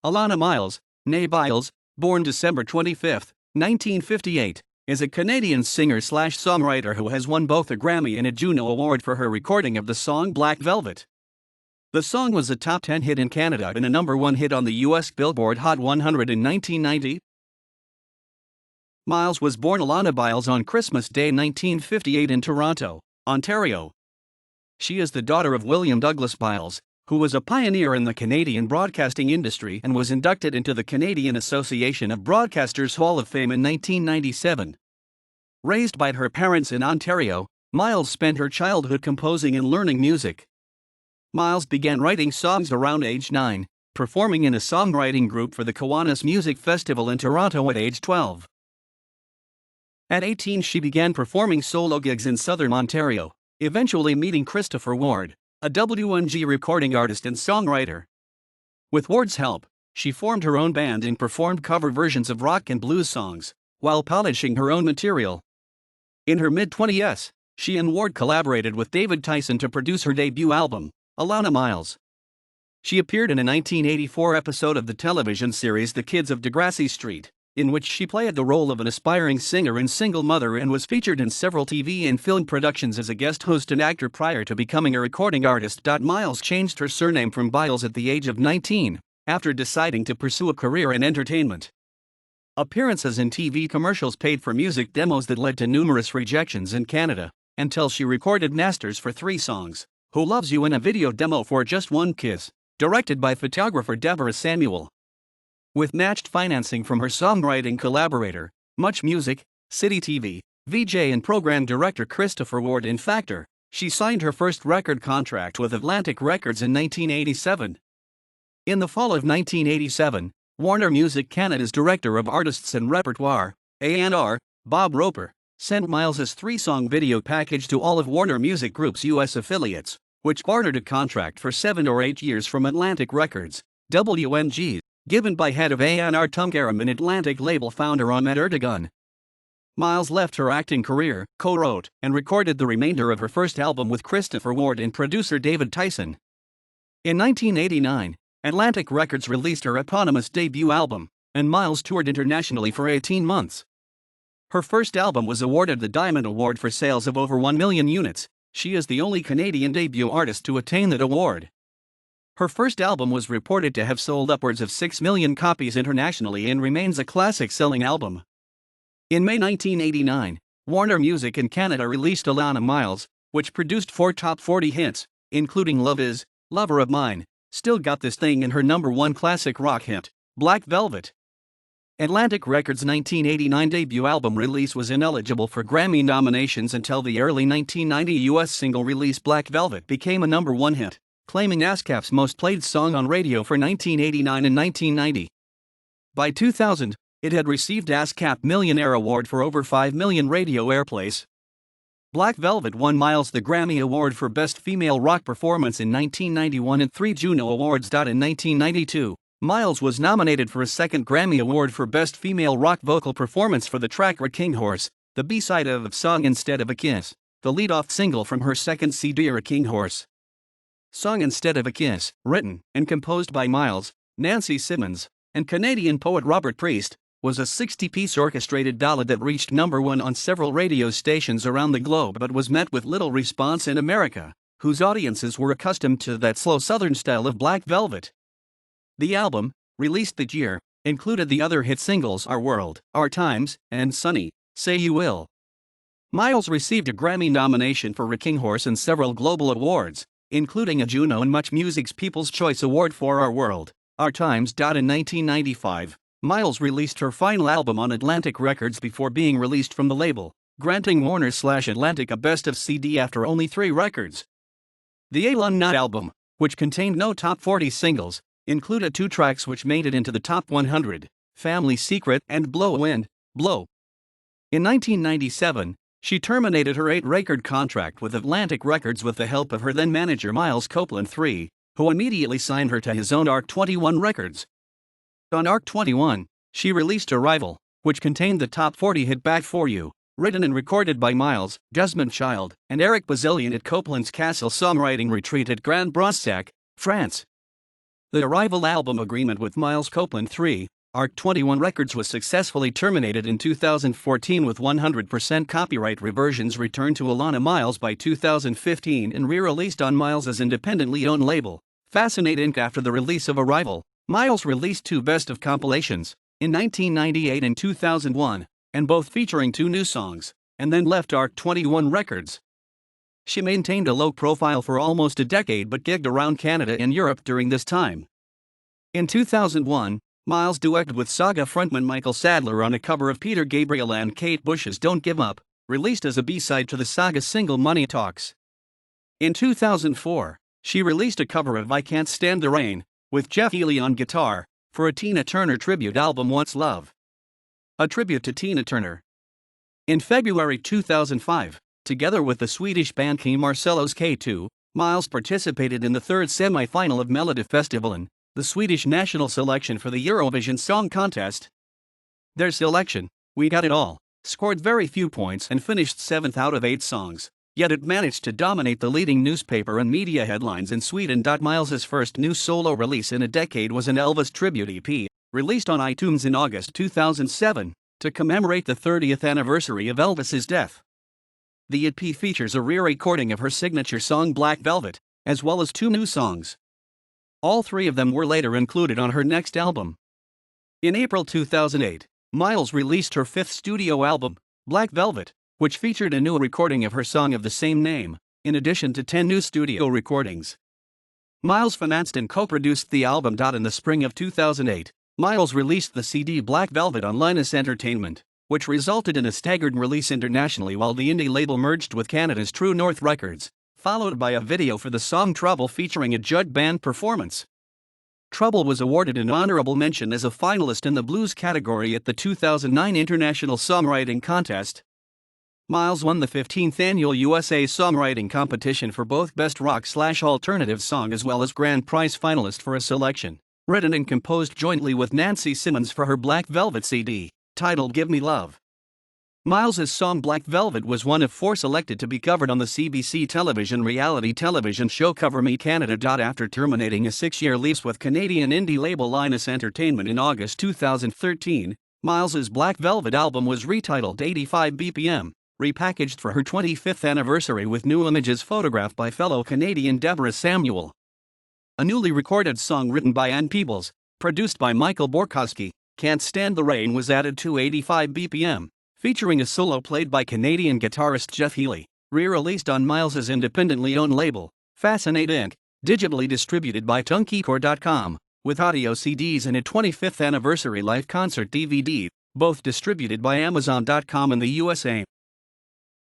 Alannah Myles, née Byles, born December 25, 1958, is a Canadian singer-songwriter who has won both a Grammy and a Juno Award for her recording of the song Black Velvet. The song was a top 10 hit in Canada and a number 1 hit on the US Billboard Hot 100 in 1990. Myles was born Alannah Byles on Christmas Day 1958 in Toronto, Ontario. She is the daughter of William Douglas Byles, who was a pioneer in the Canadian broadcasting industry and was inducted into the Canadian Association of Broadcasters Hall of Fame in 1997. Raised by her parents in Ontario, Myles spent her childhood composing and learning music. Myles began writing songs around age 9, performing in a songwriting group for the Kiwanis Music Festival in Toronto at age 12. At 18 she began performing solo gigs in southern Ontario, eventually meeting Christopher Ward, a WNG recording artist and songwriter. With Ward's help, she formed her own band and performed cover versions of rock and blues songs, while polishing her own material. In her mid-20s, she and Ward collaborated with David Tyson to produce her debut album, Alannah Myles. She appeared in a 1984 episode of the television series The Kids of Degrassi Street, in which she played the role of an aspiring singer and single mother and was featured in several TV and film productions as a guest host and actor prior to becoming a recording artist. Myles changed her surname from Byles at the age of 19, after deciding to pursue a career in entertainment. Appearances in TV commercials paid for music demos that led to numerous rejections in Canada, until she recorded masters for 3 songs, Who Loves You and a video demo for Just One Kiss, directed by photographer Deborah Samuel. With matched financing from her songwriting collaborator, Much Music, City TV, VJ and program director Christopher Ward in Factor, she signed her first record contract with Atlantic Records in 1987. In the fall of 1987, Warner Music Canada's Director of Artists and Repertoire, A&R, Bob Roper, sent Myles' 3-song video package to all of Warner Music Group's U.S. affiliates, which garnered a contract for 7 or 8 years from Atlantic Records, WNG, given by head of A&R Tom Garam and Atlantic label founder Ahmet Ertegun. Myles left her acting career, co-wrote, and recorded the remainder of her first album with Christopher Ward and producer David Tyson. In 1989, Atlantic Records released her eponymous debut album, and Myles toured internationally for 18 months. Her first album was awarded the Diamond Award for sales of over 1 million units. She is the only Canadian debut artist to attain that award. Her first album was reported to have sold upwards of 6 million copies internationally and remains a classic-selling album. In May 1989, Warner Music in Canada released Alannah Myles, which produced 4 top 40 hits, including Love Is, Lover of Mine, Still Got This Thing and her number 1 classic rock hit, Black Velvet. Atlantic Records' 1989 debut album release was ineligible for Grammy nominations until the early 1990 US single release Black Velvet became a number 1 hit, claiming ASCAP's most played song on radio for 1989 and 1990. By 2000, it had received ASCAP Millionaire Award for over 5 million radio airplays. Black Velvet won Myles the Grammy Award for Best Female Rock Performance in 1991 and 3 Juno Awards. In 1992, Myles was nominated for a second Grammy Award for Best Female Rock Vocal Performance for the track Wrecking Horse, the B-side of Song Instead of a Kiss, the lead-off single from her second CD Wrecking Horse. Song Instead of a Kiss, written and composed by Myles, Nancy Simmons, and Canadian poet Robert Priest, was a 60-piece orchestrated ballad that reached number 1 on several radio stations around the globe but was met with little response in America, whose audiences were accustomed to that slow southern style of Black Velvet. The album, released that year, included the other hit singles Our World, Our Times, and Sunny, Say You Will. Myles received a Grammy nomination for Wrecking Horse and several global awards, including a Juno and Much Music's People's Choice Award for Our World, Our Times. In 1995, Myles released her final album on Atlantic Records before being released from the label, granting Warner/Atlantic a Best of CD after only 3 records. The Alannah album, which contained no top 40 singles, included 2 tracks which made it into the top 100, Family Secret and Blow Wind, Blow. In 1997, she terminated her 8-record contract with Atlantic Records with the help of her then-manager Miles Copeland III, who immediately signed her to his own Arc 21 Records. On Arc 21, she released Arrival, which contained the top 40 hit Back For You, written and recorded by Myles, Desmond Child, and Eric Bazillion at Copeland's Castle Songwriting Retreat at Grand Brassac, France. The Arrival album agreement with Miles Copeland III, Arc 21 Records was successfully terminated in 2014 with 100% copyright reversions returned to Alannah Myles by 2015 and re-released on Miles' independently owned label, Fascinate Inc. After the release of Arrival, Myles released two best-of compilations, in 1998 and 2001, and both featuring two new songs, and then left Arc 21 Records. She maintained a low profile for almost a decade but gigged around Canada and Europe during this time. In 2001, Myles duetted with Saga frontman Michael Sadler on a cover of Peter Gabriel and Kate Bush's Don't Give Up, released as a B-side to the Saga single Money Talks. In 2004, she released a cover of I Can't Stand the Rain, with Jeff Healey on guitar, for a Tina Turner tribute album What's Love? A tribute to Tina Turner. In February 2005, together with the Swedish band King Marcello's K2, Myles participated in the third semi-final of Melodifestivalen, the Swedish national selection for the Eurovision Song Contest. Their selection, We Got It All, scored very few points and finished 7th out of 8 songs, yet it managed to dominate the leading newspaper and media headlines in Sweden. Myles' first new solo release in a decade was an Elvis tribute EP, released on iTunes in August 2007, to commemorate the 30th anniversary of Elvis's death. The EP features a re-recording of her signature song Black Velvet, as well as two new songs. All three of them were later included on her next album. In April 2008, Myles released her fifth studio album, Black Velvet, which featured a new recording of her song of the same name, in addition to 10 new studio recordings. Myles financed and co-produced the album. In the spring of 2008, Myles released the CD Black Velvet on Linus Entertainment, which resulted in a staggered release internationally while the indie label merged with Canada's True North Records, followed by a video for the song Trouble featuring a Judd Band performance. Trouble was awarded an honorable mention as a finalist in the blues category at the 2009 International Songwriting Contest. Myles won the 15th annual USA Songwriting Competition for both Best Rock/Alternative Song as well as Grand Prize finalist for a selection, written and composed jointly with Nancy Simmons for her Black Velvet CD, titled Give Me Love. Myles' song Black Velvet was one of 4 selected to be covered on the CBC television reality television show Cover Me Canada. After terminating a 6-year lease with Canadian indie label Linus Entertainment in August 2013, Myles' Black Velvet album was retitled 85 BPM, repackaged for her 25th anniversary with new images photographed by fellow Canadian Deborah Samuel. A newly recorded song written by Ann Peebles, produced by Michael Borkowski, Can't Stand the Rain, was added to 85 BPM, featuring a solo played by Canadian guitarist Jeff Healey, re-released on Myles' independently owned label, Fascinate Inc., digitally distributed by TunkyCore.com, with audio CDs and a 25th anniversary live concert DVD, both distributed by Amazon.com in the USA.